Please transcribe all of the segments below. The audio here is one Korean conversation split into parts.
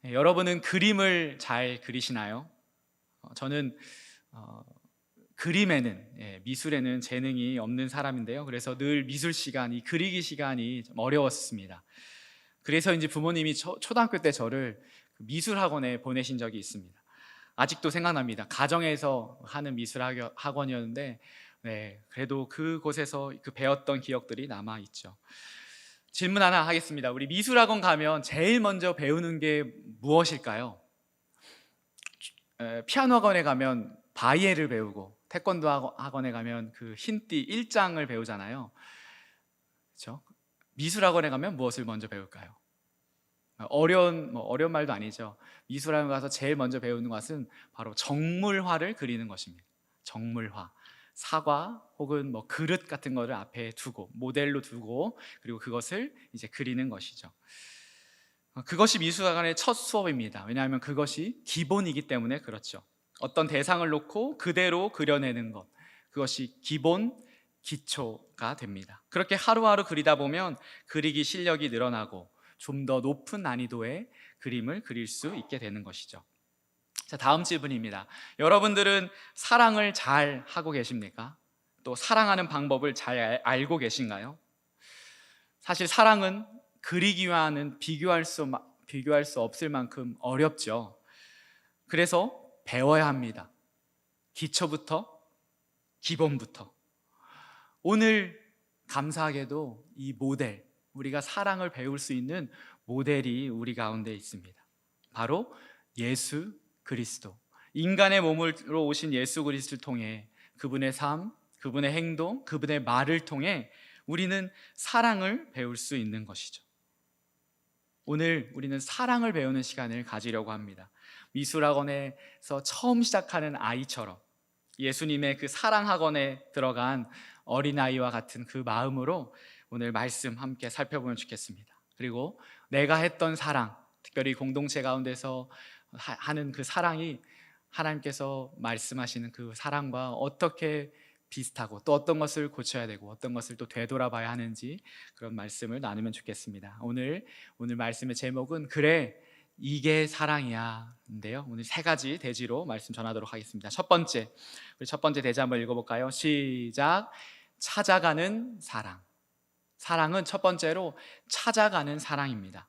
여러분은 그림을 잘 그리시나요? 저는 그림에는, 미술에는 재능이 없는 사람인데요. 그래서 늘 미술 시간, 이 그리기 시간이 좀 어려웠습니다. 그래서 이제 부모님이 초등학교 때 저를 미술 학원에 보내신 적이 있습니다. 아직도 생각납니다. 가정에서 하는 미술 학원이었는데, 그래도 그곳에서 배웠던 기억들이 남아 있죠. 질문 하나 하겠습니다. 우리 미술학원 가면 제일 먼저 배우는 게 무엇일까요? 피아노 학원에 가면 바이엘을 배우고, 태권도 학원에 가면 그 흰띠 일장을 배우잖아요. 그렇죠? 미술학원에 가면 무엇을 먼저 배울까요? 어려운 말도 아니죠. 미술학원 가서 제일 먼저 배우는 것은 바로 정물화를 그리는 것입니다. 정물화. 사과 혹은 그릇 같은 거를 앞에 두고, 모델로 두고, 그리고 그것을 이제 그리는 것이죠. 그것이 미술학원의 첫 수업입니다. 왜냐하면 그것이 기본이기 때문에 그렇죠. 어떤 대상을 놓고 그대로 그려내는 것, 그것이 기본, 기초가 됩니다. 그렇게 하루하루 그리다 보면 그리기 실력이 늘어나고 좀 더 높은 난이도의 그림을 그릴 수 있게 되는 것이죠. 자, 다음 질문입니다. 여러분들은 사랑을 잘 하고 계십니까? 또 사랑하는 방법을 잘 알고 계신가요? 사실 사랑은 그리기와는 비교할 수 없을 만큼 어렵죠. 그래서 배워야 합니다. 기초부터, 기본부터. 오늘 감사하게도 이 모델, 우리가 사랑을 배울 수 있는 모델이 우리 가운데 있습니다. 바로 예수 그리스도. 인간의 몸으로 오신 예수 그리스도를 통해 그분의 삶, 그분의 행동, 그분의 말을 통해 우리는 사랑을 배울 수 있는 것이죠. 오늘 우리는 사랑을 배우는 시간을 가지려고 합니다. 미술학원에서 처음 시작하는 아이처럼 예수님의 그 사랑학원에 들어간 어린아이와 같은 그 마음으로 오늘 말씀 함께 살펴보면 좋겠습니다. 그리고 내가 했던 사랑, 특별히 공동체 가운데서 하는 그 사랑이 하나님께서 말씀하시는 그 사랑과 어떻게 비슷하고 또 어떤 것을 고쳐야 되고 어떤 것을 또 되돌아봐야 하는지 그런 말씀을 나누면 좋겠습니다. 오늘 말씀의 제목은 그래 이게 사랑이야 인데요. 오늘 세 가지 대지로 말씀 전하도록 하겠습니다. 첫 번째 대지 한번 읽어볼까요? 시작. 찾아가는 사랑. 사랑은 첫 번째로 찾아가는 사랑입니다.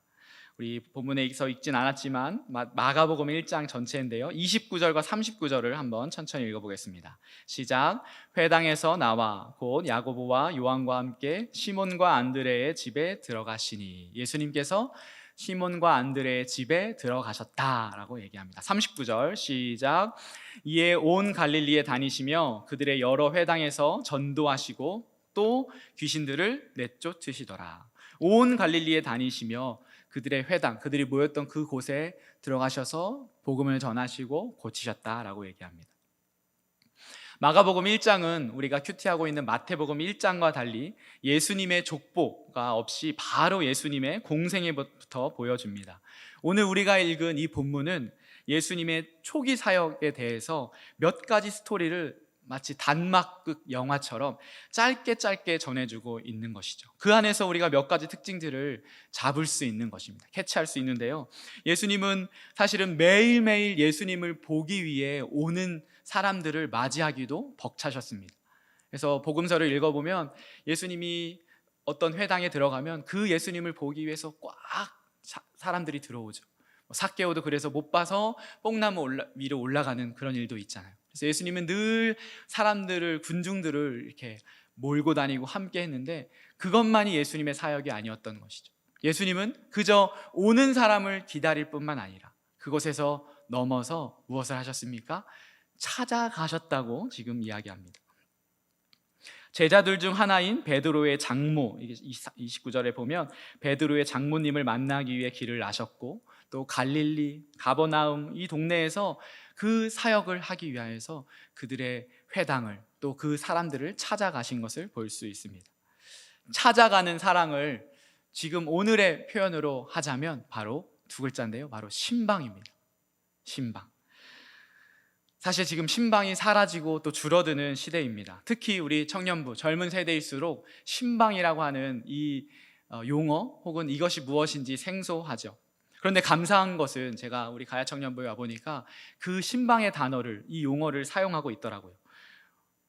우리 본문에서 읽진 않았지만 마가복음 1장 전체인데요, 29절과 39절을 한번 천천히 읽어보겠습니다. 시작. 회당에서 나와 곧 야고보와 요한과 함께 시몬과 안드레의 집에 들어가시니. 예수님께서 시몬과 안드레의 집에 들어가셨다라고 얘기합니다. 39절 시작. 이에 온 갈릴리에 다니시며 그들의 여러 회당에서 전도하시고 또 귀신들을 내쫓으시더라. 온 갈릴리에 다니시며 그들의 회당, 그들이 모였던 그곳에 들어가셔서 복음을 전하시고 고치셨다라고 얘기합니다. 마가복음 1장은 우리가 큐티하고 있는 마태복음 1장과 달리 예수님의 족보가 없이 바로 예수님의 공생애부터 보여줍니다. 오늘 우리가 읽은 이 본문은 예수님의 초기 사역에 대해서 몇 가지 스토리를 마치 단막극 영화처럼 짧게 전해주고 있는 것이죠. 그 안에서 우리가 몇 가지 특징들을 잡을 수 있는 것입니다. 캐치할 수 있는데요, 예수님은 사실은 매일매일 예수님을 보기 위해 오는 사람들을 맞이하기도 벅차셨습니다. 그래서 복음서를 읽어보면 예수님이 어떤 회당에 들어가면 그 예수님을 보기 위해서 꽉 사람들이 들어오죠. 삭개오도 그래서 못 봐서 뽕나무 위로 올라가는 그런 일도 있잖아요. 그래서 예수님은 늘 사람들을, 군중들을 이렇게 몰고 다니고 함께 했는데 그것만이 예수님의 사역이 아니었던 것이죠. 예수님은 그저 오는 사람을 기다릴 뿐만 아니라 그곳에서 넘어서 무엇을 하셨습니까? 찾아가셨다고 지금 이야기합니다. 제자들 중 하나인 베드로의 장모, 29절에 보면 베드로의 장모님을 만나기 위해 길을 나셨고 또 갈릴리, 가버나움 이 동네에서 그 사역을 하기 위하여서 그들의 회당을 또 그 사람들을 찾아가신 것을 볼 수 있습니다. 찾아가는 사랑을 지금 오늘의 표현으로 하자면 바로 두 글자인데요, 바로 신방입니다. 신방. 사실 지금 신방이 사라지고 또 줄어드는 시대입니다. 특히 우리 청년부, 젊은 세대일수록 신방이라고 하는 이 용어 혹은 이것이 무엇인지 생소하죠. 그런데 감사한 것은 제가 우리 가야청년부에 와보니까 그 신방의 단어를, 이 용어를 사용하고 있더라고요.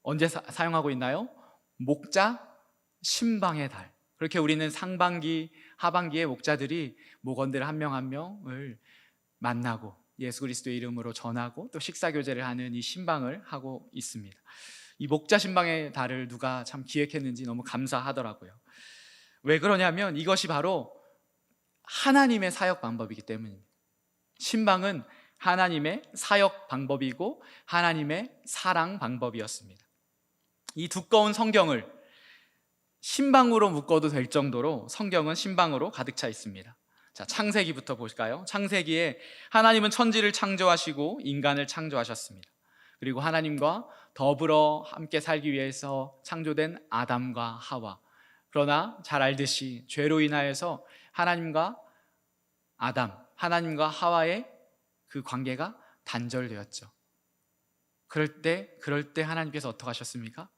언제 사용하고 있나요? 목자 신방의 달. 그렇게 우리는 상반기, 하반기에 목자들이 목원들 한 명 한 명을 만나고 예수 그리스도의 이름으로 전하고 또 식사교제를 하는 이 신방을 하고 있습니다. 이 목자 신방의 달을 누가 참 기획했는지 너무 감사하더라고요. 왜 그러냐면 이것이 바로 하나님의 사역 방법이기 때문입니다. 신방은 하나님의 사역 방법이고 하나님의 사랑 방법이었습니다. 이 두꺼운 성경을 신방으로 묶어도 될 정도로 성경은 신방으로 가득 차 있습니다. 자, 창세기부터 볼까요? 창세기에 하나님은 천지를 창조하시고 인간을 창조하셨습니다. 그리고 하나님과 더불어 함께 살기 위해서 창조된 아담과 하와. 그러나 잘 알듯이 죄로 인하여서 하나님과 하와의 그 관계가 단절되었죠. 그럴 때 하나님께서 어떻게 하셨습니까?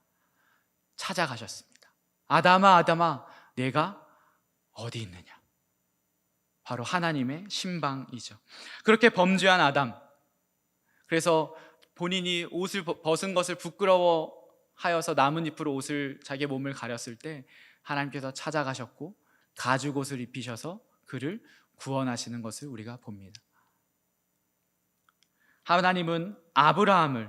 찾아가셨습니다. 아담아, 내가 어디 있느냐? 바로 하나님의 신방이죠. 그렇게 범죄한 아담, 그래서 본인이 옷을 벗은 것을 부끄러워하여서 나뭇잎으로 자기의 몸을 가렸을 때 하나님께서 찾아가셨고 가죽옷을 입히셔서 그를 구원하시는 것을 우리가 봅니다. 하나님은 아브라함을,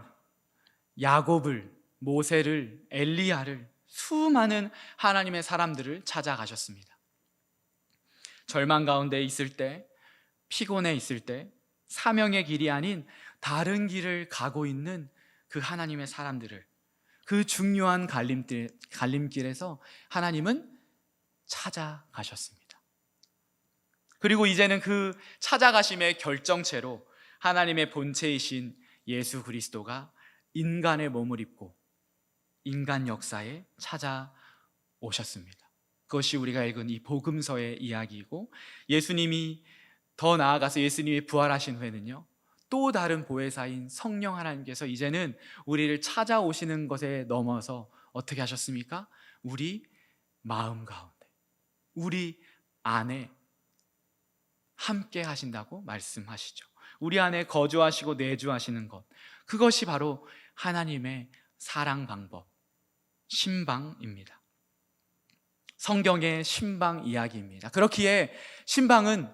야곱을, 모세를, 엘리야를, 수많은 하나님의 사람들을 찾아가셨습니다. 절망 가운데 있을 때, 피곤해 있을 때, 사명의 길이 아닌 다른 길을 가고 있는 그 하나님의 사람들을, 그 중요한 갈림길에서 하나님은 찾아가셨습니다. 그리고 이제는 그 찾아가심의 결정체로 하나님의 본체이신 예수 그리스도가 인간의 몸을 입고 인간 역사에 찾아오셨습니다. 그것이 우리가 읽은 이 복음서의 이야기이고, 예수님이 더 나아가서 예수님이 부활하신 후에는요, 또 다른 보혜사인 성령 하나님께서 이제는 우리를 찾아오시는 것에 넘어서 어떻게 하셨습니까? 우리 마음 가운데, 우리 안에 함께 하신다고 말씀하시죠. 우리 안에 거주하시고 내주하시는 것, 그것이 바로 하나님의 사랑 방법, 신방입니다. 성경의 신방 이야기입니다. 그렇기에 신방은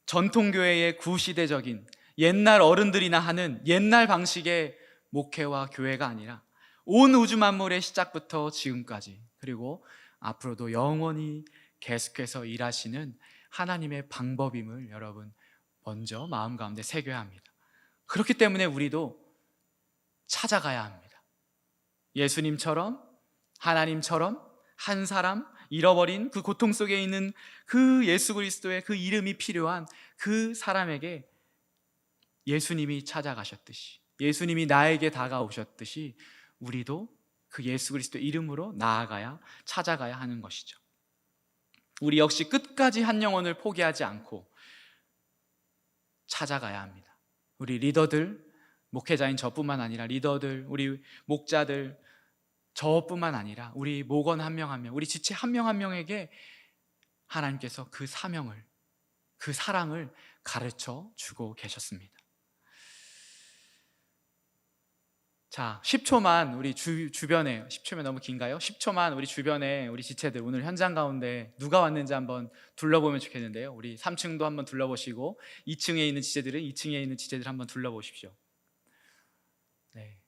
전통교회의 구시대적인 옛날 어른들이나 하는 옛날 방식의 목회와 교회가 아니라 온 우주 만물의 시작부터 지금까지, 그리고 앞으로도 영원히 계속해서 일하시는 하나님의 방법임을 여러분 먼저 마음 가운데 새겨야 합니다. 그렇기 때문에 우리도 찾아가야 합니다. 예수님처럼, 하나님처럼 한 사람, 잃어버린 그 고통 속에 있는 그 예수 그리스도의 그 이름이 필요한 그 사람에게 예수님이 찾아가셨듯이, 예수님이 나에게 다가오셨듯이 우리도 그 예수 그리스도 이름으로 나아가야, 찾아가야 하는 것이죠. 우리 역시 끝까지 한 영혼을 포기하지 않고 찾아가야 합니다. 우리 리더들, 목회자인 저뿐만 아니라 리더들, 우리 목자들, 저뿐만 아니라 우리 목원 한 명 한 명, 우리 지체 한 명 한 명에게 하나님께서 그 사명을, 그 사랑을 가르쳐 주고 계셨습니다. 자, 10초만 우리 주변에, 10초면 너무 긴가요? 10초만 우리 주변에 우리 지체들, 오늘 현장 가운데 누가 왔는지 한번 둘러보면 좋겠는데요. 우리 3층도 한번 둘러보시고 2층에 있는 지체들은 2층에 있는 지체들 한번 둘러보십시오. 네.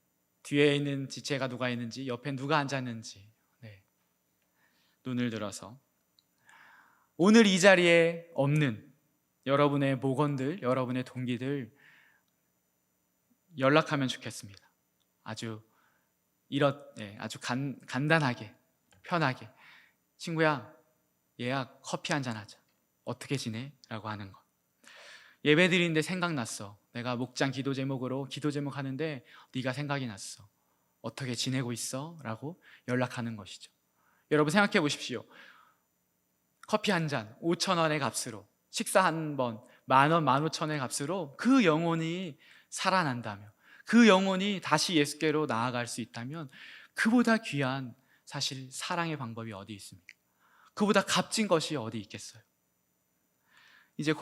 뒤에 있는 지체가 누가 있는지, 옆에 누가 앉았는지, 네. 눈을 들어서 오늘 이 자리에 없는 여러분의 목원들, 여러분의 동기들 연락하면 좋겠습니다. 아주 간단하게, 편하게, 친구야, 얘야 커피 한잔 하자, 어떻게 지내? 라고 하는 것. 예배 드리는데 생각났어, 내가 목장 기도 제목으로 기도 제목 하는데 네가 생각이 났어, 어떻게 지내고 있어? 라고 연락하는 것이죠. 여러분 생각해 보십시오. 커피 한 잔 5,000원의 값으로, 식사 한 번 10,000원, 15,000원의 값으로 그 영혼이 살아난다며, 그 영혼이 다시 예수께로 나아갈 수 있다면 그보다 귀한 사실 사랑의 방법이 어디 있습니까? 그보다 값진 것이 어디 있겠어요? 이제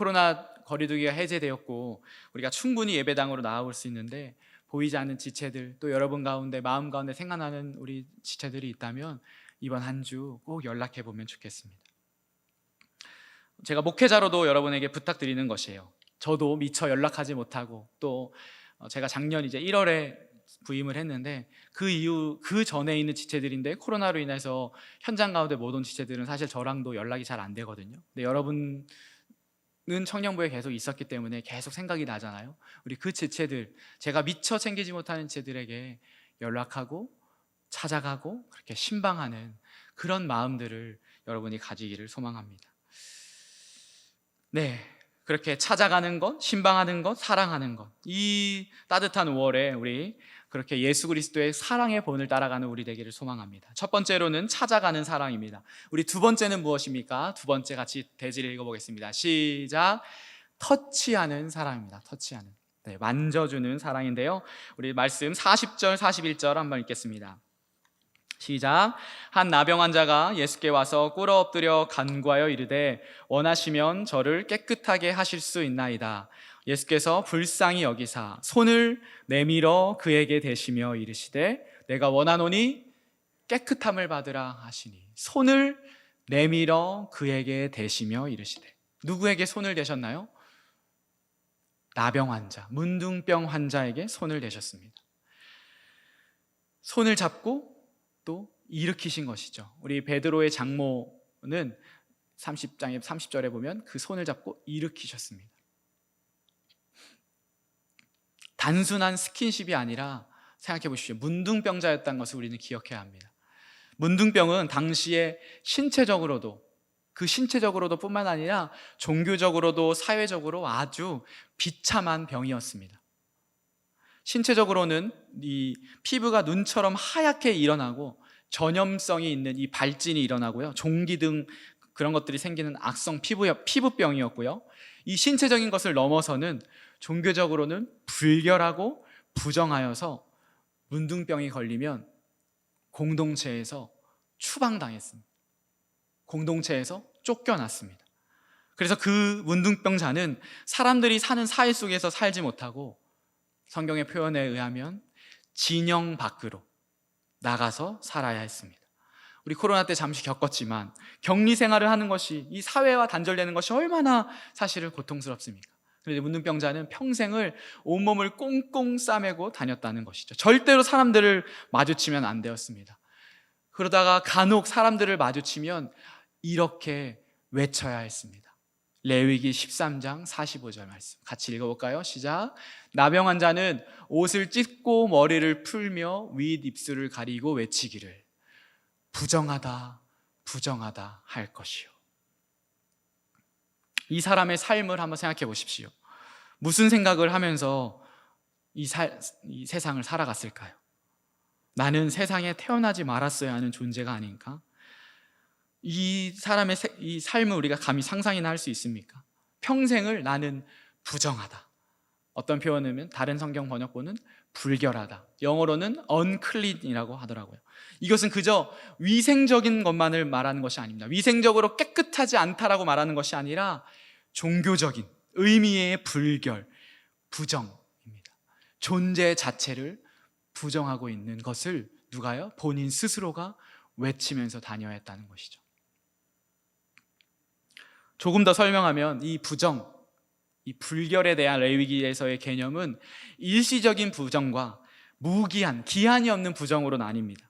거리두기가 해제되었고 우리가 충분히 예배당으로 나아올 수 있는데 보이지 않는 지체들, 또 여러분 가운데 마음 가운데 생각나는 우리 지체들이 있다면 이번 한 주 꼭 연락해 보면 좋겠습니다. 제가 목회자로도 여러분에게 부탁드리는 것이에요. 저도 미처 연락하지 못하고 또 제가 작년 이제 1월에 부임을 했는데 그 이후 그 전에 있는 지체들인데 코로나로 인해서 현장 가운데 못 온 지체들은 사실 저랑도 연락이 잘 안 되거든요. 근데 여러분은 청년부에 계속 있었기 때문에 계속 생각이 나잖아요. 우리 그 지체들, 제가 미처 챙기지 못하는 지체들에게 연락하고 찾아가고 그렇게 신방하는 그런 마음들을 여러분이 가지기를 소망합니다. 네, 그렇게 찾아가는 것, 신방하는 것, 사랑하는 것, 이 따뜻한 5월에 우리 그렇게 예수 그리스도의 사랑의 본을 따라가는 우리 되기를 소망합니다. 첫 번째로는 찾아가는 사랑입니다. 우리 두 번째는 무엇입니까? 두 번째 같이 대지를 읽어보겠습니다. 시작. 터치하는 사랑입니다. 터치하는, 네, 만져주는 사랑인데요, 우리 말씀 40절 41절 한번 읽겠습니다. 시작. 한 나병 환자가 예수께 와서 꿇어 엎드려 간구하여 이르되 원하시면 저를 깨끗하게 하실 수 있나이다. 예수께서 불쌍히 여기사 손을 내밀어 그에게 대시며 이르시되 내가 원하노니 깨끗함을 받으라 하시니, 손을 내밀어 그에게 대시며 이르시되, 누구에게 손을 대셨나요? 나병 환자, 문둥병 환자에게 손을 대셨습니다. 손을 잡고 또 일으키신 것이죠. 우리 베드로의 장모는 30장에 30절에 보면 그 손을 잡고 일으키셨습니다. 단순한 스킨십이 아니라 생각해 보십시오. 문둥병자였다는 것을 우리는 기억해야 합니다. 문둥병은 당시에 신체적으로도, 그 신체적으로도 뿐만 아니라 종교적으로도 사회적으로 아주 비참한 병이었습니다. 신체적으로는 이 피부가 눈처럼 하얗게 일어나고 전염성이 있는 이 발진이 일어나고요, 종기 등 그런 것들이 생기는 악성 피부병이었고요, 이 신체적인 것을 넘어서는 종교적으로는 불결하고 부정하여서 문둥병이 걸리면 공동체에서 추방당했습니다. 공동체에서 쫓겨났습니다. 그래서 그 문둥병자는 사람들이 사는 사회 속에서 살지 못하고 성경의 표현에 의하면 진영 밖으로 나가서 살아야 했습니다. 우리 코로나 때 잠시 겪었지만 격리 생활을 하는 것이, 이 사회와 단절되는 것이 얼마나 사실은 고통스럽습니까? 그런데 문둥병자는 평생을 온몸을 꽁꽁 싸매고 다녔다는 것이죠. 절대로 사람들을 마주치면 안 되었습니다. 그러다가 간혹 사람들을 마주치면 이렇게 외쳐야 했습니다. 레위기 13장 45절 말씀 같이 읽어볼까요? 시작. 나병 환자는 옷을 찢고 머리를 풀며 윗 입술을 가리고 외치기를 부정하다 부정하다 할 것이요. 이 사람의 삶을 한번 생각해 보십시오. 무슨 생각을 하면서 이 세상을 살아갔을까요? 나는 세상에 태어나지 말았어야 하는 존재가 아닌가? 이 사람의 이 삶을 우리가 감히 상상이나 할 수 있습니까? 평생을 나는 부정하다. 어떤 표현이면 다른 성경 번역본은 불결하다, 영어로는 unclean이라고 하더라고요. 이것은 그저 위생적인 것만을 말하는 것이 아닙니다. 위생적으로 깨끗하지 않다라고 말하는 것이 아니라 종교적인 의미의 불결, 부정입니다. 존재 자체를 부정하고 있는 것을 누가요? 본인 스스로가 외치면서 다녀야 했다는 것이죠. 조금 더 설명하면 이 부정, 이 불결에 대한 레위기에서의 개념은 일시적인 부정과 무기한, 기한이 없는 부정으로 나뉩니다.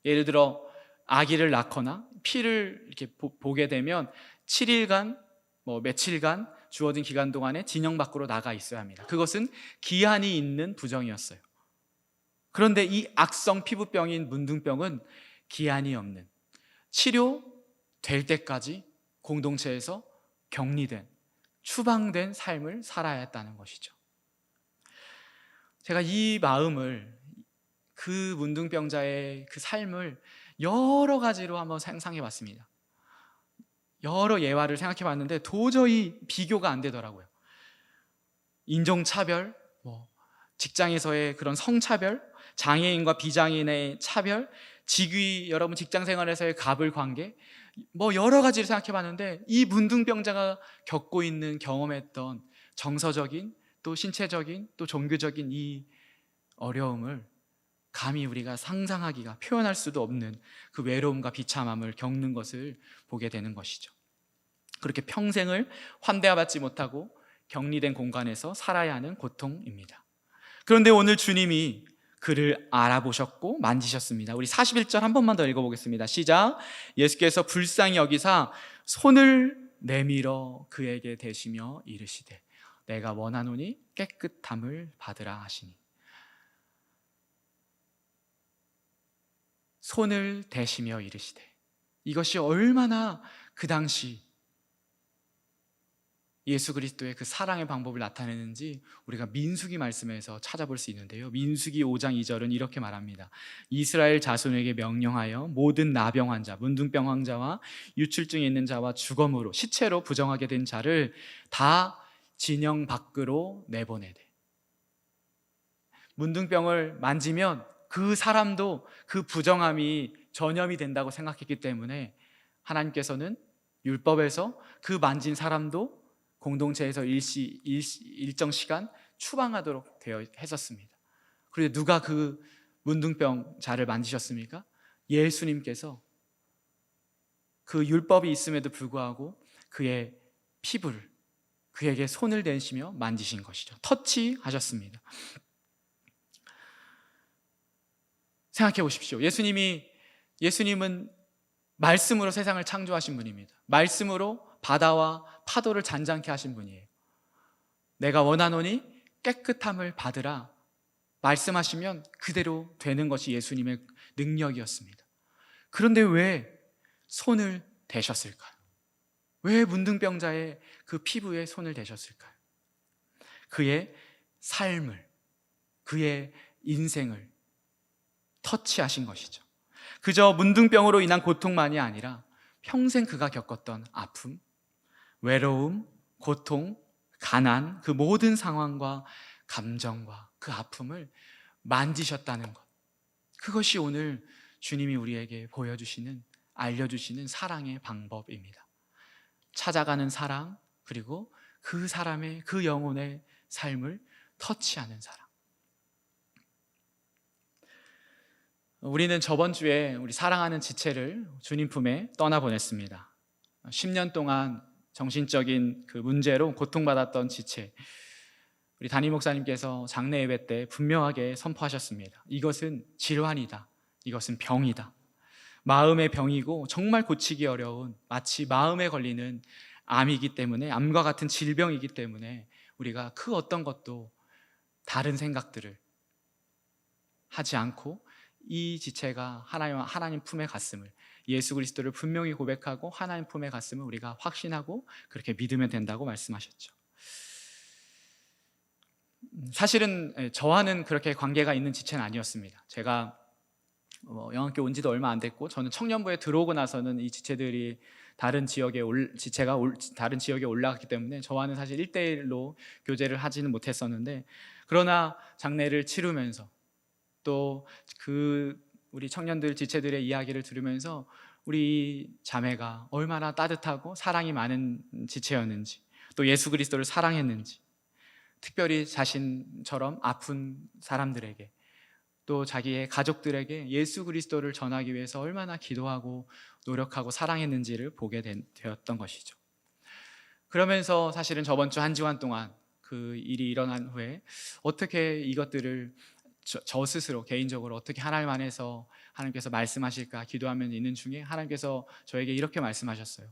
예를 들어 아기를 낳거나 피를 이렇게 보게 되면 7일간, 며칠간 주어진 기간 동안에 진영 밖으로 나가 있어야 합니다. 그것은 기한이 있는 부정이었어요. 그런데 이 악성 피부병인 문둥병은 기한이 없는, 치료될 때까지 공동체에서 격리된, 추방된 삶을 살아야 했다는 것이죠. 제가 이 마음을, 그 문둥병자의 그 삶을 여러 가지로 한번 상상해 봤습니다. 여러 예화를 생각해 봤는데 도저히 비교가 안 되더라고요. 인종차별, 직장에서의 그런 성차별, 장애인과 비장애인의 차별, 여러분 직장 생활에서의 갑을 관계, 여러 가지를 생각해 봤는데 이 문둥병자가 겪고 있는, 경험했던 정서적인 또 신체적인 또 종교적인 이 어려움을 감히 우리가 상상하기가 표현할 수도 없는 그 외로움과 비참함을 겪는 것을 보게 되는 것이죠. 그렇게 평생을 환대받지 못하고 격리된 공간에서 살아야 하는 고통입니다. 그런데 오늘 주님이 그를 알아보셨고 만지셨습니다. 우리 41절 한 번만 더 읽어보겠습니다. 시작. 예수께서 불쌍히 여기사 손을 내밀어 그에게 대시며 이르시되 내가 원하노니 깨끗함을 받으라 하시니. 손을 대시며 이르시되, 이것이 얼마나 그 당시 예수 그리스도의 그 사랑의 방법을 나타내는지 우리가 민수기 말씀에서 찾아볼 수 있는데요, 민수기 5장 2절은 이렇게 말합니다. 이스라엘 자손에게 명령하여 모든 나병 환자, 문둥병 환자와 유출증이 있는 자와 주검으로 시체로 부정하게 된 자를 다 진영 밖으로 내보내되, 문둥병을 만지면 그 사람도 그 부정함이 전염이 된다고 생각했기 때문에 하나님께서는 율법에서 그 만진 사람도 공동체에서 일정 시간 추방하도록 되어 했었습니다. 그런데 누가 그 문둥병자를 만지셨습니까? 예수님께서 그 율법이 있음에도 불구하고 그의 피부를, 그에게 손을 대시며 만지신 것이죠. 터치하셨습니다. 생각해 보십시오. 예수님은 말씀으로 세상을 창조하신 분입니다. 말씀으로 바다와 파도를 잔잔케 하신 분이에요. 내가 원하노니 깨끗함을 받으라 말씀하시면 그대로 되는 것이 예수님의 능력이었습니다. 그런데 왜 손을 대셨을까요? 왜 문둥병자의 그 피부에 손을 대셨을까요? 그의 삶을, 그의 인생을 터치하신 것이죠. 그저 문둥병으로 인한 고통만이 아니라 평생 그가 겪었던 아픔, 외로움, 고통, 가난, 그 모든 상황과 감정과 그 아픔을 만지셨다는 것, 그것이 오늘 주님이 우리에게 보여주시는, 알려주시는 사랑의 방법입니다. 찾아가는 사랑, 그리고 그 사람의, 그 영혼의 삶을 터치하는 사랑. 우리는 저번 주에 우리 사랑하는 지체를 주님 품에 떠나보냈습니다. 10년 동안 정신적인 그 문제로 고통받았던 지체, 우리 담임 목사님께서 장례 예배 때 분명하게 선포하셨습니다. 이것은 질환이다, 이것은 병이다, 마음의 병이고 정말 고치기 어려운, 마치 마음에 걸리는 암이기 때문에, 암과 같은 질병이기 때문에 우리가 그 어떤 것도 다른 생각들을 하지 않고 이 지체가 하나님 품에 갔음을, 예수 그리스도를 분명히 고백하고 하나님 품에 갔음을 우리가 확신하고 그렇게 믿으면 된다고 말씀하셨죠. 사실은 저와는 그렇게 관계가 있는 지체는 아니었습니다. 제가 영학교 온 지도 얼마 안 됐고, 저는 청년부에 들어오고 나서는 이 지체들이 다른 지역에 올라갔기 때문에 저와는 사실 1대1로 교제를 하지는 못했었는데, 그러나 장례를 치르면서 또 그 우리 청년들 지체들의 이야기를 들으면서 우리 자매가 얼마나 따뜻하고 사랑이 많은 지체였는지, 또 예수 그리스도를 사랑했는지, 특별히 자신처럼 아픈 사람들에게, 또 자기의 가족들에게 예수 그리스도를 전하기 위해서 얼마나 기도하고 노력하고 사랑했는지를 보게 되었던 것이죠. 그러면서 사실은 저번 주 한 주간 동안 그 일이 일어난 후에 어떻게 이것들을 저 스스로 개인적으로 어떻게 하나님 안에서 하나님께서 말씀하실까 기도하면 있는 중에 하나님께서 저에게 이렇게 말씀하셨어요.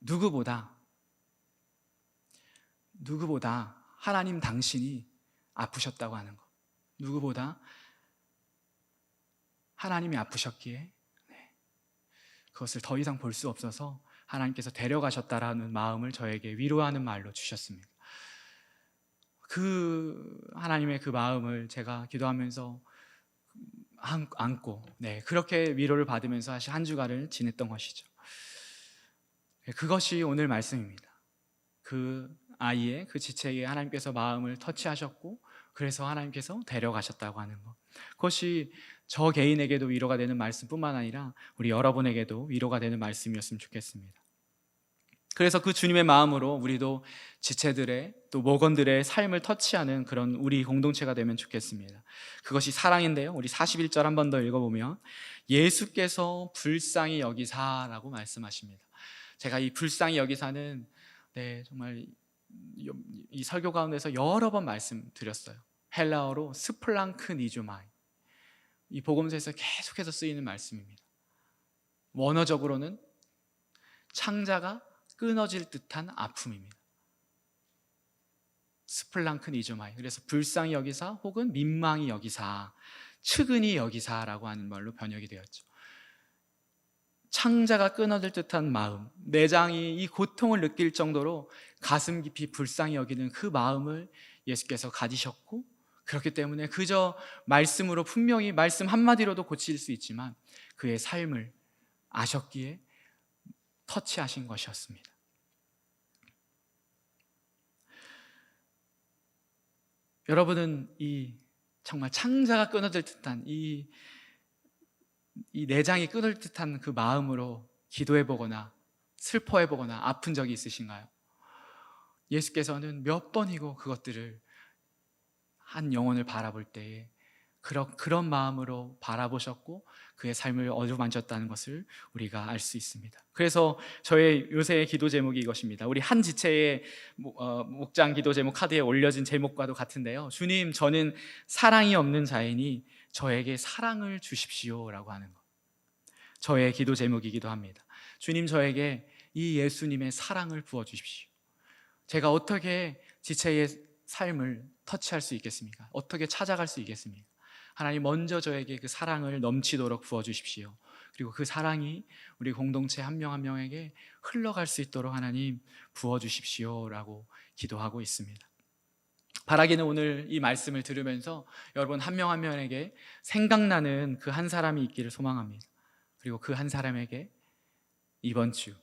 누구보다 하나님 당신이 아프셨다고 하는 것, 누구보다 하나님이 아프셨기에 그것을 더 이상 볼 수 없어서 하나님께서 데려가셨다라는 마음을 저에게 위로하는 말로 주셨습니다. 그 하나님의 그 마음을 제가 기도하면서 안고 그렇게 위로를 받으면서 사실 한 주간을 지냈던 것이죠. 그것이 오늘 말씀입니다. 그 아이의, 그 지체에게 하나님께서 마음을 터치하셨고 그래서 하나님께서 데려가셨다고 하는 것, 그것이 저 개인에게도 위로가 되는 말씀뿐만 아니라 우리 여러분에게도 위로가 되는 말씀이었으면 좋겠습니다. 그래서 그 주님의 마음으로 우리도 지체들의 또 목원들의 삶을 터치하는 그런 우리 공동체가 되면 좋겠습니다. 그것이 사랑인데요, 우리 41절 한 번 더 읽어보면 예수께서 불쌍히 여기사라고 말씀하십니다. 제가 이 불쌍히 여기사는 정말 이 설교 가운데서 여러 번 말씀드렸어요. 헬라어로 스플랑크 니조마이, 이 복음서에서 계속해서 쓰이는 말씀입니다. 원어적으로는 창자가 끊어질 듯한 아픔입니다. 스플랑크 니조마이, 그래서 불쌍히 여기사 혹은 민망히 여기사, 측은히 여기사라고 하는 말로 번역이 되었죠. 창자가 끊어질 듯한 마음, 내장이 이 고통을 느낄 정도로 가슴 깊이 불쌍히 여기는 그 마음을 예수께서 가지셨고, 그렇기 때문에 그저 말씀으로 분명히 말씀 한마디로도 고칠 수 있지만 그의 삶을 아셨기에 터치하신 것이었습니다. 여러분은 이 정말 창자가 끊어질 듯한 이 내장이 끊을 듯한 그 마음으로 기도해보거나 슬퍼해보거나 아픈 적이 있으신가요? 예수께서는 몇 번이고 그것들을 한 영혼을 바라볼 때에 그런 마음으로 바라보셨고 그의 삶을 어루만졌다는 것을 우리가 알 수 있습니다. 그래서 저의 요새의 기도 제목이 이것입니다. 우리 한 지체의 목장 기도 제목 카드에 올려진 제목과도 같은데요, 주님, 저는 사랑이 없는 자이니 저에게 사랑을 주십시오라고 하는 것, 저의 기도 제목이기도 합니다. 주님, 저에게 이 예수님의 사랑을 부어주십시오. 제가 어떻게 지체의 삶을 터치할 수 있겠습니까? 어떻게 찾아갈 수 있겠습니까? 하나님, 먼저 저에게 그 사랑을 넘치도록 부어주십시오. 그리고 그 사랑이 우리 공동체 한 명 한 명에게 흘러갈 수 있도록 하나님 부어주십시오라고 기도하고 있습니다. 바라기는 오늘 이 말씀을 들으면서 여러분 한 명 한 명에게 생각나는 그 한 사람이 있기를 소망합니다. 그리고 그 한 사람에게 이번 주,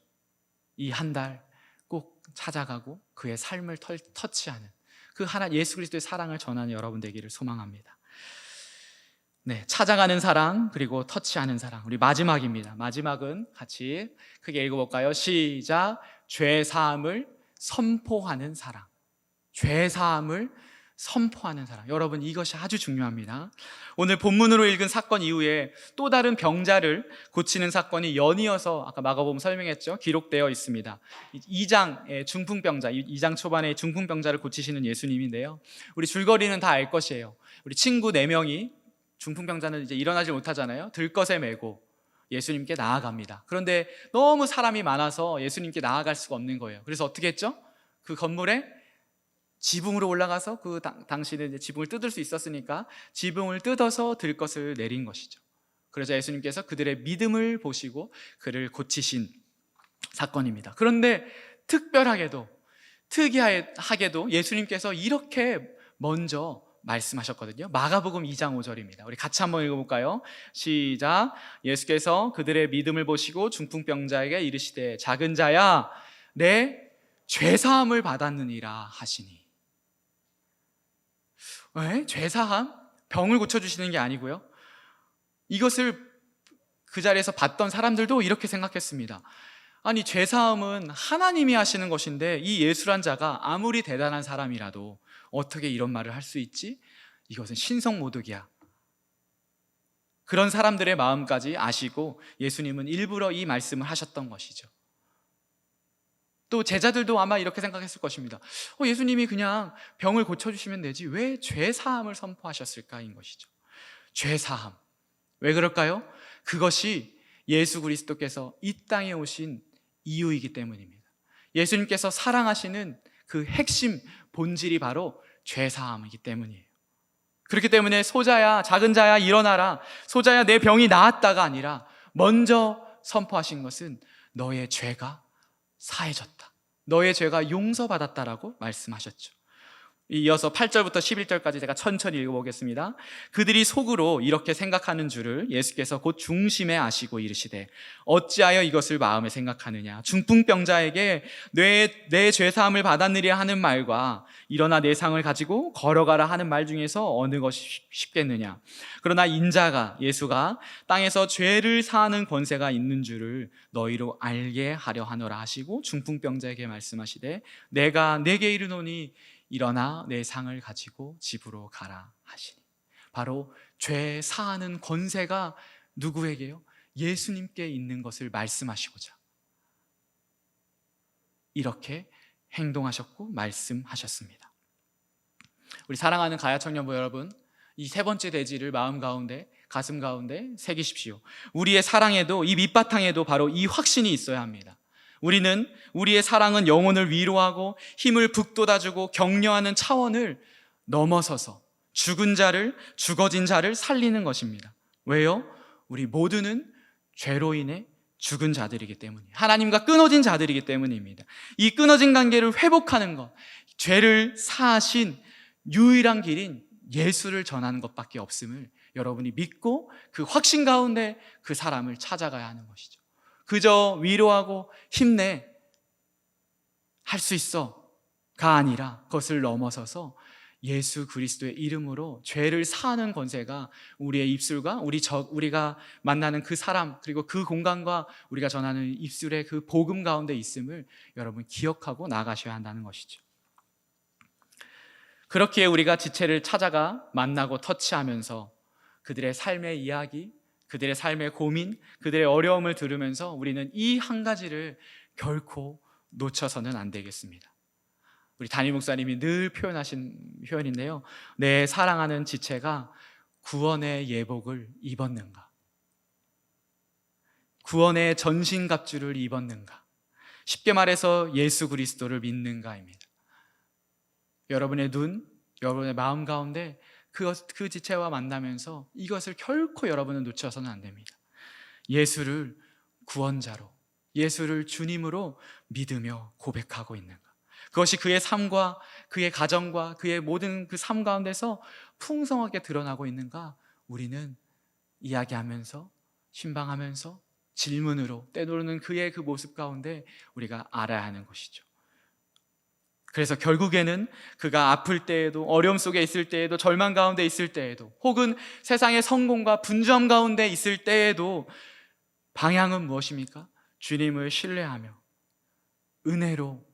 이 한 달 꼭 찾아가고 그의 삶을 터치하는 그 예수 그리스도의 사랑을 전하는 여러분 되기를 소망합니다. 찾아가는 사랑, 그리고 터치하는 사랑. 우리 마지막입니다. 마지막은 같이 크게 읽어볼까요? 시작. 죄사함을 선포하는 사랑. 죄사함을 선포하는 사랑. 여러분, 이것이 아주 중요합니다. 오늘 본문으로 읽은 사건 이후에 또 다른 병자를 고치는 사건이 연이어서 아까 마가복음 설명했죠, 기록되어 있습니다. 2장의 중풍병자, 2장 초반에 중풍병자를 고치시는 예수님인데요, 우리 줄거리는 다 알 것이에요. 우리 친구 4명이, 중풍병자는 이제 일어나지 못하잖아요, 들것에 메고 예수님께 나아갑니다. 그런데 너무 사람이 많아서 예수님께 나아갈 수가 없는 거예요. 그래서 어떻게 했죠? 그 건물에 지붕으로 올라가서 그 당시는 이제 지붕을 뜯을 수 있었으니까 지붕을 뜯어서 들것을 내린 것이죠. 그러자 예수님께서 그들의 믿음을 보시고 그를 고치신 사건입니다. 그런데 특별하게도, 특이하게도 예수님께서 이렇게 먼저 말씀하셨거든요. 마가복음 2장 5절입니다. 우리 같이 한번 읽어볼까요? 시작. 예수께서 그들의 믿음을 보시고 중풍병자에게 이르시되 작은 자야, 내 죄사함을 받았느니라 하시니. 왜? 죄사함? 병을 고쳐주시는 게 아니고요, 이것을 그 자리에서 봤던 사람들도 이렇게 생각했습니다. 아니, 죄사함은 하나님이 하시는 것인데 이 예수란 자가 아무리 대단한 사람이라도 어떻게 이런 말을 할 수 있지? 이것은 신성모독이야. 그런 사람들의 마음까지 아시고 예수님은 일부러 이 말씀을 하셨던 것이죠. 또 제자들도 아마 이렇게 생각했을 것입니다. 예수님이 그냥 병을 고쳐주시면 되지 왜 죄사함을 선포하셨을까인 것이죠. 죄사함, 왜 그럴까요? 그것이 예수 그리스도께서 이 땅에 오신 이유이기 때문입니다. 예수님께서 사랑하시는 그 핵심 본질이 바로 죄사함이기 때문이에요. 그렇기 때문에 소자야, 작은 자야, 일어나라, 소자야, 내 병이 나았다가 아니라 먼저 선포하신 것은 너의 죄가 사해졌다, 너의 죄가 용서받았다라고 말씀하셨죠. 이어서 8절부터 11절까지 제가 천천히 읽어보겠습니다. 그들이 속으로 이렇게 생각하는 줄을 예수께서 곧 중심에 아시고 이르시되 어찌하여 이것을 마음에 생각하느냐. 중풍병자에게 내 죄사함을 받았느리라 하는 말과 일어나 내 상을 가지고 걸어가라 하는 말 중에서 어느 것이 쉽겠느냐. 그러나 인자가, 예수가 땅에서 죄를 사하는 권세가 있는 줄을 너희로 알게 하려 하노라 하시고 중풍병자에게 말씀하시되 내가 내게 이르노니 일어나 내 상을 가지고 집으로 가라 하시니. 바로 죄 사하는 권세가 누구에게요? 예수님께 있는 것을 말씀하시고자 이렇게 행동하셨고 말씀하셨습니다. 우리 사랑하는 가야 청년부 여러분, 이 세 번째 대지를 마음 가운데, 가슴 가운데 새기십시오. 우리의 사랑에도, 이 밑바탕에도 바로 이 확신이 있어야 합니다. 우리의 사랑은 영혼을 위로하고 힘을 북돋아주고 격려하는 차원을 넘어서서 죽어진 자를 살리는 것입니다. 왜요? 우리 모두는 죄로 인해 죽은 자들이기 때문이에요. 하나님과 끊어진 자들이기 때문입니다. 이 끊어진 관계를 회복하는 것, 죄를 사하신 유일한 길인 예수를 전하는 것밖에 없음을 여러분이 믿고 그 확신 가운데 그 사람을 찾아가야 하는 것이죠. 그저 위로하고 힘내, 할 수 있어 가 아니라 그것을 넘어서서 예수 그리스도의 이름으로 죄를 사하는 권세가 우리의 입술과 우리가 만나는 그 사람, 그리고 그 공간과 우리가 전하는 입술의 그 복음 가운데 있음을 여러분 기억하고 나가셔야 한다는 것이죠. 그렇기에 우리가 지체를 찾아가 만나고 터치하면서 그들의 삶의 이야기, 그들의 삶의 고민, 그들의 어려움을 들으면서 우리는 이 한 가지를 결코 놓쳐서는 안 되겠습니다. 우리 담임 목사님이 늘 표현하신 표현인데요, 내 사랑하는 지체가 구원의 예복을 입었는가, 구원의 전신갑주를 입었는가, 쉽게 말해서 예수 그리스도를 믿는가입니다. 여러분의 눈, 여러분의 마음 가운데 그 지체와 만나면서 이것을 결코 여러분은 놓쳐서는 안 됩니다. 예수를 구원자로, 예수를 주님으로 믿으며 고백하고 있는가, 그것이 그의 삶과 그의 가정과 그의 모든 그 삶 가운데서 풍성하게 드러나고 있는가, 우리는 이야기하면서 신방하면서 질문으로 때로는 그의 그 모습 가운데 우리가 알아야 하는 것이죠. 그래서 결국에는 그가 아플 때에도, 어려움 속에 있을 때에도, 절망 가운데 있을 때에도, 혹은 세상의 성공과 분주함 가운데 있을 때에도 방향은 무엇입니까? 주님을 신뢰하며 은혜로,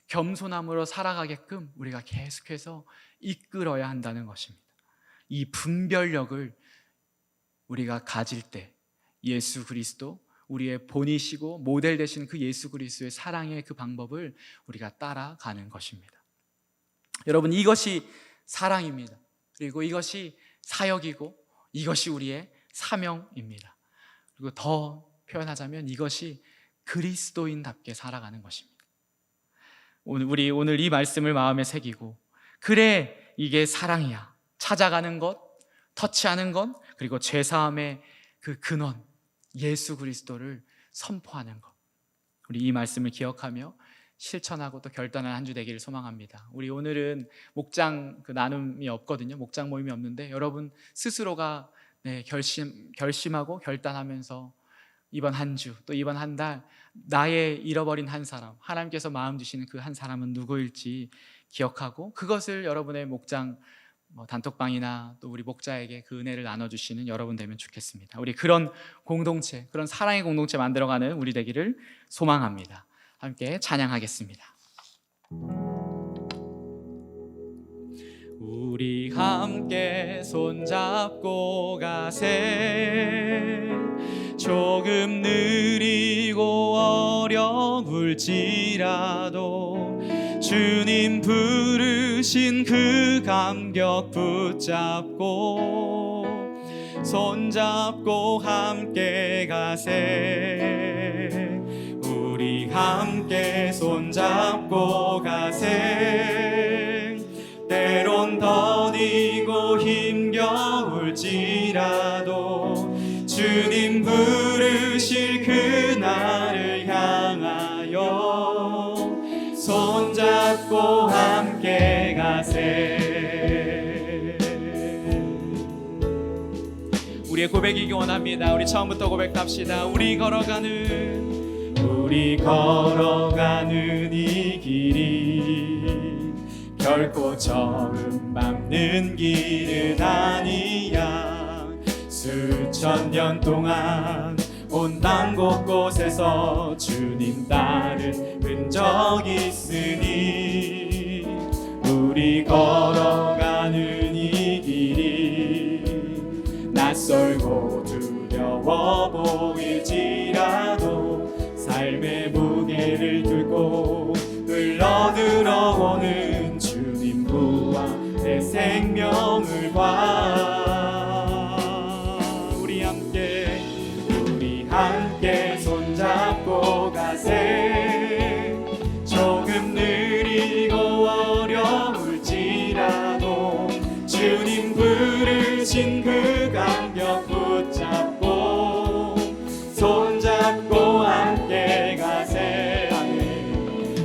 겸손함으로 살아가게끔 우리가 계속해서 이끌어야 한다는 것입니다. 이 분별력을 우리가 가질 때 예수 그리스도, 우리의 본이시고 모델 되신 그 예수 그리스도의 사랑의 그 방법을 우리가 따라가는 것입니다. 여러분, 이것이 사랑입니다. 그리고 이것이 사역이고 이것이 우리의 사명입니다. 그리고 더 표현하자면 이것이 그리스도인답게 살아가는 것입니다. 오늘 이 말씀을 마음에 새기고, 그래 이게 사랑이야, 찾아가는 것, 터치하는 것, 그리고 죄사함의 그 근원 예수 그리스도를 선포하는 것, 우리 이 말씀을 기억하며 실천하고 또 결단하는 한 주 되기를 소망합니다. 우리 오늘은 목장 나눔이 없거든요. 목장 모임이 없는데 여러분 스스로가 결심하고 결단하면서 이번 한 주, 또 이번 한 달 나의 잃어버린 한 사람, 하나님께서 마음 주시는 그 한 사람은 누구일지 기억하고 그것을 여러분의 목장 단톡방이나 또 우리 목자에게 그 은혜를 나눠주시는 여러분 되면 좋겠습니다. 우리 그런 공동체, 그런 사랑의 공동체 만들어가는 우리 되기를 소망합니다. 함께 찬양하겠습니다. 우리 함께 손잡고 가세. 조금 느리고 어려울지라도 주님 부르신 그 감격 붙잡고 손잡고 함께 가세. 우리 함께 손잡고 가세. 때론 더디고 힘겨울지라도 주님 부르실 그날을 향하여 손잡고 함께 가 가세. 우리의 고백이기 원합니다. 우리 처음부터 고백합시다. 우리 걸어가는 이 길이 결코 처음 밟는 길은 아니야. 수천 년 동안 온 땅 곳곳에서 주님 따른 흔적 있으니 우리 걸어가는 이 길이 낯설고 두려워 보일지라도 삶의 무게를 들고 흘러들어오는 주님 부와 내 생명을 봐. 우리 함께 손잡고 가세. 조금 느리고 어려울지라도 주님 부르신 그 간격 붙잡고 손잡고 함께 가세.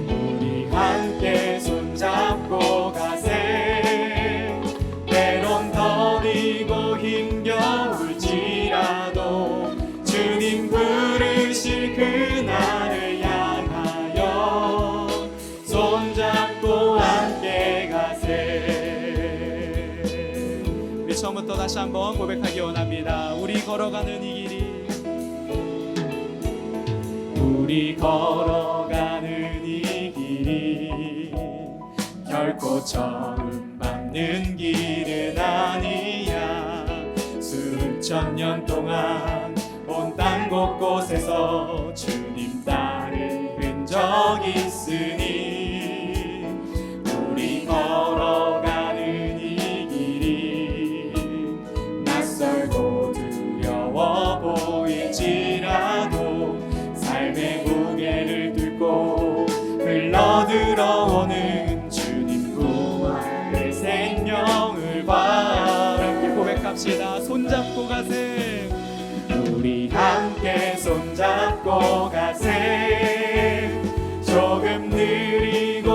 우리 함께 손잡고 가세. 때론 더디고 힘겨울지라도 주님 부르실 그날을 향하여 손잡고 함께 가세. 우리 처음부터 다시 한번 고백하기 원합니다. 우리 걸어가는 이 길이 결코 처음 밟는 길은 아니야. 수천 년 동안 온 땅 곳곳에서 주님 따른 흔적 있으니 우리 걸어가는 이 길이 낯설고 두려워 보일지라도 삶의 무게를 들고 흘러들어오는 주님 구와 내 생명을 봐. 함께 고백합시다. 손잡고 가세. 우리 함께 손잡고 가세. 조금 느리고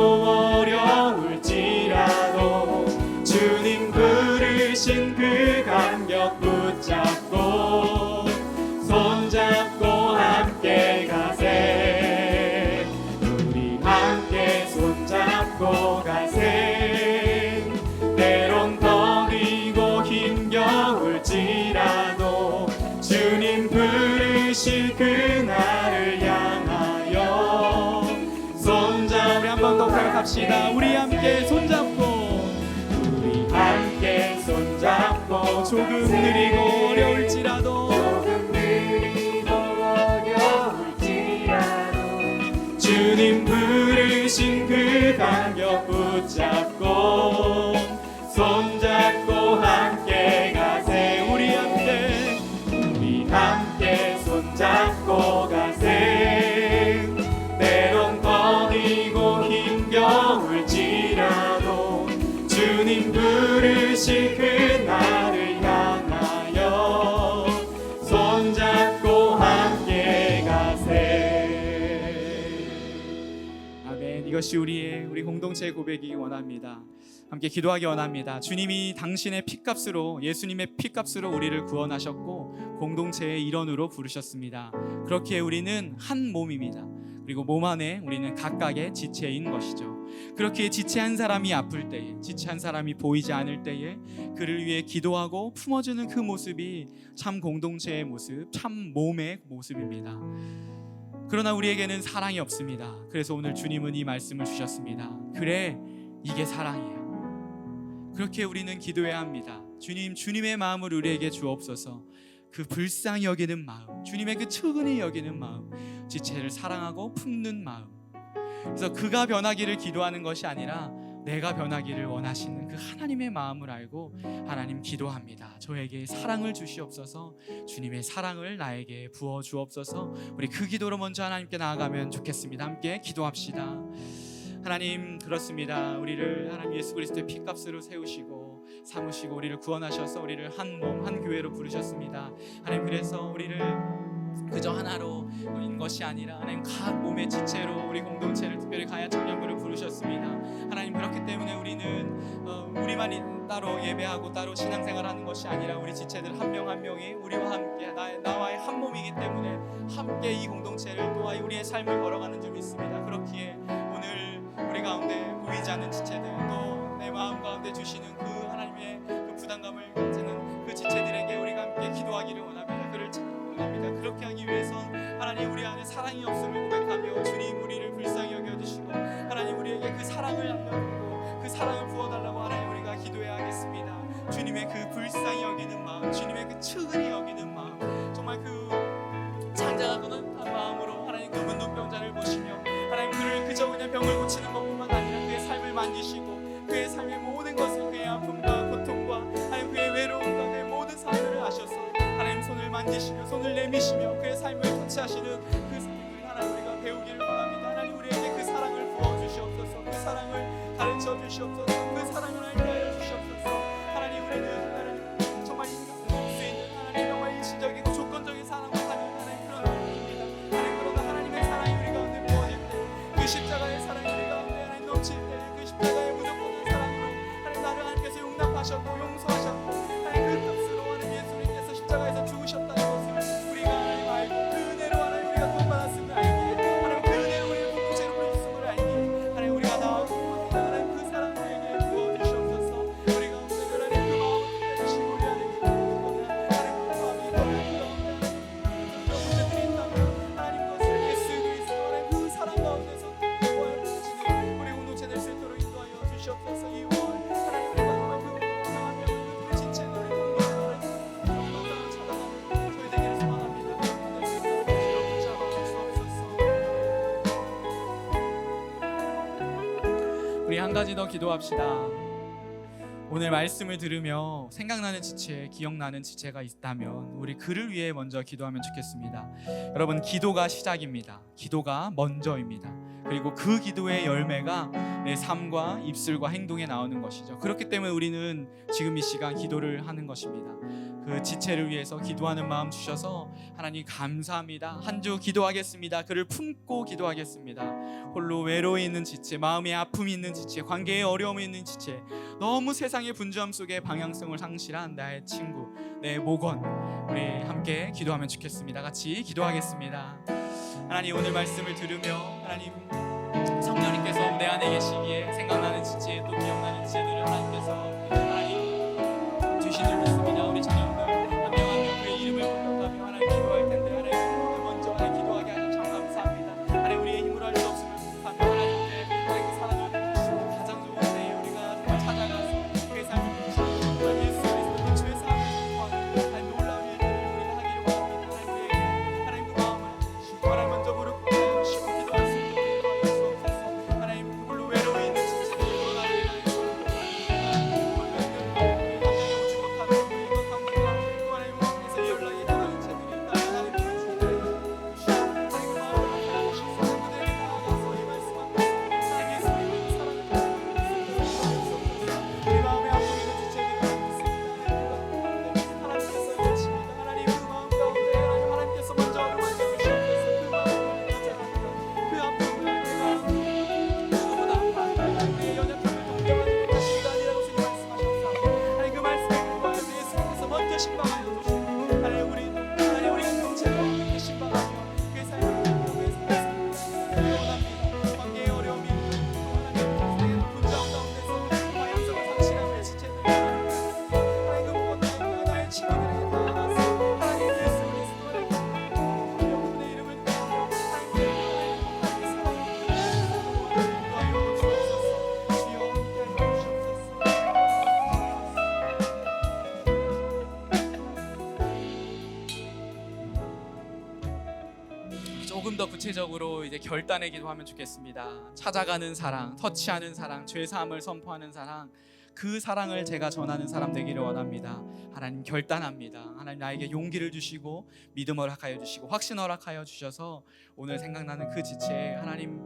어려울지라도 주님 부르신 그 간격 붙잡고 손잡고 함께 가세. 우리 함께 손잡고 가세. 때론 더디고 힘겨울지라도 주님 부르실 그날을 향하여 손잡고. 우리 한 번 더 고백합시다. 우리 함께 손잡고 조금 느리고 어려울지라도 주님 부르신 그 간격 붙잡고 손잡고 함께 가세. 우리 함께 손잡고 가세. 때론 더디고 힘겨울지라도 주님 부르실 그날을 향하여 손잡고 함께 가세. 아멘. 이것이 우리 공동체의 고백이기 원합니다. 함께 기도하기 원합니다. 주님이 당신의 피값으로, 예수님의 피값으로 우리를 구원하셨고 공동체의 일원으로 부르셨습니다. 그렇기에 우리는 한 몸입니다. 그리고 몸 안에 우리는 각각의 지체인 것이죠. 그렇기에 지체한 사람이 아플 때에, 지체한 사람이 보이지 않을 때에 그를 위해 기도하고 품어주는 그 모습이 참 공동체의 모습, 참 몸의 모습입니다. 그러나 우리에게는 사랑이 없습니다. 그래서 오늘 주님은 이 말씀을 주셨습니다. 그래, 이게 사랑이야. 그렇게 우리는 기도해야 합니다. 주님, 주님의 마음을 우리에게 주옵소서. 그 불쌍히 여기는 마음, 주님의 그 측은히 여기는 마음, 지체를 사랑하고 품는 마음. 그래서 그가 변하기를 기도하는 것이 아니라 내가 변하기를 원하시는 그 하나님의 마음을 알고 하나님 기도합니다. 저에게 사랑을 주시옵소서. 주님의 사랑을 나에게 부어 주옵소서. 우리 그 기도로 먼저 하나님께 나아가면 좋겠습니다. 함께 기도합시다. 하나님, 그렇습니다. 우리를 하나님 예수 그리스도의 피값으로 세우시고 삼으시고 우리를 구원하셔서 우리를 한 몸, 한 교회로 부르셨습니다. 하나님, 그래서 우리를 그저 하나로인 것이 아니라 하나님 각 몸의 지체로 우리 공동체를, 특별히 가야 청년부를 부르셨습니다. 하나님, 그렇기 때문에 우리는 우리만 따로 예배하고 따로 신앙생활하는 것이 아니라 우리 지체들 한 명 한 명이 우리와 함께 나와의 한 몸이기 때문에 함께 이 공동체를 또 우리의 삶을 걸어가는 줄 믿습니다. 그렇기에 오늘 우리 가운데 보이지 않는 지체들 또 내 마음 가운데 주시는 그 하나님의 그 부담감을 가지는 그 지체들에게 우리가 함께 기도하기를 원합니다. 그를 찾는 원합니다. 그렇게 하기 위해서 하나님 우리 안에 사랑이 없음을 고백하며 주님 우리를 불쌍히 여겨주시고 하나님 우리에게 그 사랑을 나누고 그 사랑을 부어달라고 하나님 우리가 기도해야 하겠습니다. 주님의 그 불쌍히 여기는 마음, 주님의 그 측은히 여기는 마음, 정말 그 창자하고는 한 마음으로 하나님 그 문둥병자를 보시며 하나님 그를 그저 그냥 병을 고치는 것뿐만 아니라 그의 삶을 만지시고 그의 삶의 모든 것을 그의 아픔과 고통과 하나님 그의 외로움과 그의 모든 삶을 아셔서 하나님 손을 만지시며 손을 내미시며 그의 삶을 터치하시는 그 삶을 하나님 우리가 배우기를 원합니다. 하나님 우리에게 그 사랑을 부어주시옵소서, 그 사랑을 가르쳐 주시옵소서, 그 사랑을 알게 하여 주시옵소서. 하나님 우리는 하나님 정말 인간을 볼수 있는 하나님 정말 일시적이고 조건적인 사랑을 하는 하나님 그런 하나님입니다. 하나님 그러나 하나님의 사랑이 우리 가운데 부어질 때 그 십자가의 사랑이 우리 가운데 하나님 넘칠 때 그 십자가의 무조건의 사랑으로 하나님 나를 하나님께서 용납하셨고 용서하셨고 하나님 그 값으로 하나님 예수님께서 십자가에서 죽으셨다는 것을 우리가 하나님 알고 그 은혜로 하나님 우리가 구원받았음을 알기에 하나님 그 은혜로 우리의 공동체로 부르셨음을 알기에 하나님 우리가 나아가고 하나님 그 사랑을 우리에게 부어주시옵소서. 우리 가운데 하나님 그 마음을 해주시고 우리 안에 그 마음이 하나님 그 마음이 그런 문제들이 있다면 하나님 그것을 예수 그리스도 하나님 그 사랑 가운데서 구하여 주시는 우리 공동체 될 수 있도록 인도하여 주시옵소서. 이 월 하나님 우리가 정말 그 한 명을 그 지체를 통해 영광을 찾아가는 저희 되기를 소망합니다. 우리 한 가지 더 기도합시다. 오늘 말씀을 들으며 생각나는 지체, 기억나는 지체가 있다면 우리 그를 위해 먼저 기도하면 좋겠습니다. 여러분, 기도가 시작입니다. 기도가 먼저입니다. 그리고 그 기도의 열매가 내 삶과 입술과 행동에 나오는 것이죠. 그렇기 때문에 우리는 지금 이 시간 기도를 하는 것입니다. 그 지체를 위해서 기도하는 마음 주셔서 하나님 감사합니다. 한 주 기도하겠습니다. 그를 품고 기도하겠습니다. 홀로 외로이 있는 지체, 마음에 아픔이 있는 지체, 관계에 어려움이 있는 지체, 너무 세상의 분주함 속에 방향성을 상실한 나의 친구, 내 목원, 우리 함께 기도하면 좋겠습니다. 같이 기도하겠습니다. 하나님 오늘 말씀을 들으며 하나님 성령님께서 내 안에 계시기에 생각나는 지체 또 기억나는 지체들을 하나님께서 하나님 주신 줄 믿습니다. 우리 자녀들 한 명 한 명 그의 이름을 불렀다며 하나님 기도할 텐데 하나님 오늘 먼저 하나님 기도하게 하셔서 참 감사합니다. 하나님 우리의 힘으로 할 수 없음을 부탁하며 하나님께 하나님 그 사랑을 주시고 가장 좋은 때에 우리가 정말 찾아가서 그의 삶을 주시고 정말 예수 그리스도의 주의 사랑을 선포하는 하나님 놀라운 일들을 우리가 하기를 원합니다. 하나님 그 마음을 주시고 하나님 먼저 무릎 꿇으시고 기도할 수 있도록 인도하여 주옵소서. 하나님 홀로 외로이 있는 지체들을 나를 위하여 오지 못하는 우리 강물과 또 하나님 왕에서 연락이 닿는 채들이 있다면 하나님 부르시고 하나님 그 마음을 하나주시고 무대에 나아가서 이 말씀 앞에서 하나님 예수님의 사랑을 우리 마음에 아픔이 있는 지체들이 있습니다. 하나님께서 외칩니다. 하나님 그 마음 가운데 하나님께서 먼저 얼음을 주시옵소서. 그 마음을 가져갑니다. 그 아픔을 내가 누구보다 아파하는 우리의 연약함을 동정하는 것이 네가 아니라고 주님 말씀하셨사오니 하나님 그 말씀에 근거하여 예수님께서 먼저 신방하여 주시고 하나님 우리 공동체로 함께 신방하며 그의 삶을 그의 삶을 원합니다. 관계의 어려움이 있고 하나님 분주함 가운데서 방향성을 상실한 우리 지체들 하나님 그 무엇보다 나의 친구들에게 나아가서 하나님 예수 그리스도를 그분의 이름을 부르며 하나님께 하나님의 사랑을 인도하여 주옵소서. 주여 함께하여 주옵소서. 조금 더 구체적으로 이제 결단의 기도하면 좋겠습니다. 찾아가는 사랑, 터치하는 사랑, 죄 사함을 선포하는 사랑, 그 사랑을 제가 전하는 사람 되기를 원합니다. 하나님 결단합니다. 하나님 나에게 용기를 주시고 믿음 허락하여 주시고 확신 허락하여 주셔서 오늘 생각나는 그 지체에 하나님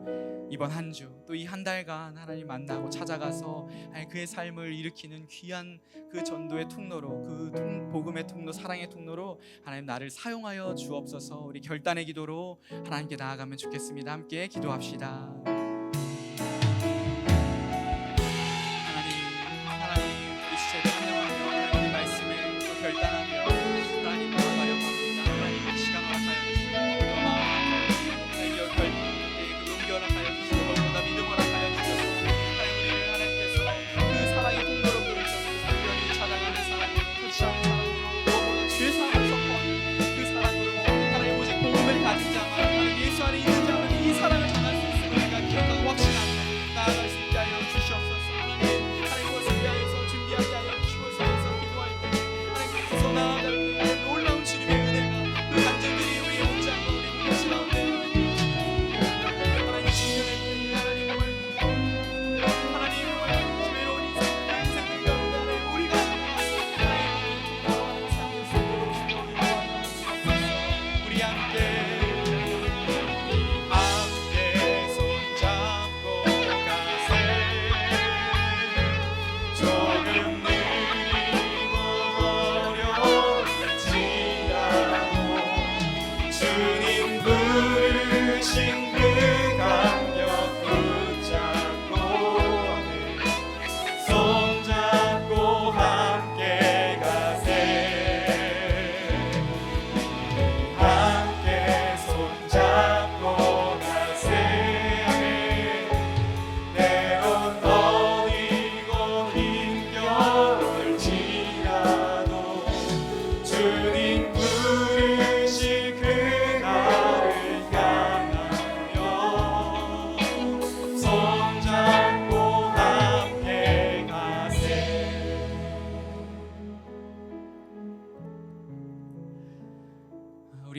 이번 한 주 또 이 한 달간 하나님 만나고 찾아가서 하나님 그의 삶을 일으키는 귀한 그 전도의 통로로 그 복음의 통로, 사랑의 통로로 하나님 나를 사용하여 주옵소서. 우리 결단의 기도로 하나님께 나아가면 좋겠습니다. 함께 기도합시다. 하나님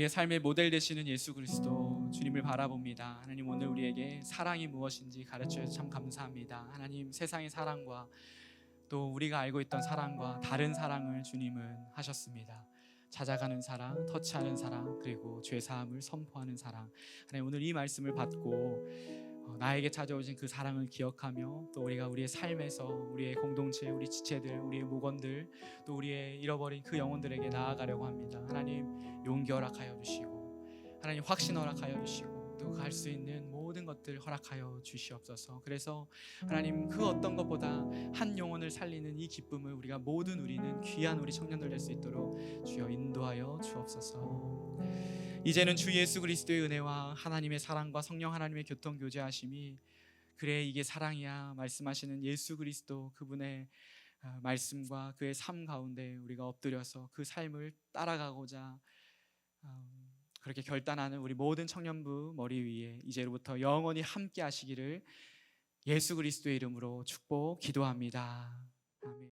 우리의 삶의 모델 되시는 예수 그리스도 주님을 바라봅니다. 하나님, 오늘 우리에게 사랑이 무엇인지 가르쳐 주셔서 참 감사합니다. 하나님, 세상의 사랑과 또 우리가 알고 있던 사랑과 다른 사랑을 주님은 하셨습니다. 찾아가는 사랑, 터치하는 사랑, 그리고 죄사함을 선포하는 사랑. 하나님, 오늘 이 말씀을 받고 나에게 찾아오신 그 사랑을 기억하며 또 우리가 우리의 삶에서 우리의 공동체, 우리 지체들, 우리의 목원들, 또 우리의 잃어버린 그 영혼들에게 나아가려고 합니다. 하나님, 용기 허락하여 주시고, 하나님, 확신 허락하여 주시고, 또 갈 수 있는 모든 것들 허락하여 주시옵소서. 그래서 하나님, 그 어떤 것보다 한 영혼을 살리는 이 기쁨을 우리가 모두 누리는 귀한 우리 청년들 될 수 있도록 주여 인도하여 주옵소서. 이제는 주 예수 그리스도의 은혜와 하나님의 사랑과 성령 하나님의 교통 교제하심이, 그래 이게 사랑이야 말씀하시는 예수 그리스도 그분의 말씀과 그의 삶 가운데 우리가 엎드려서 그 삶을 따라가고자 그렇게 결단하는 우리 모든 청년부 머리 위에 이제로부터 영원히 함께 하시기를 예수 그리스도의 이름으로 축복 기도합니다.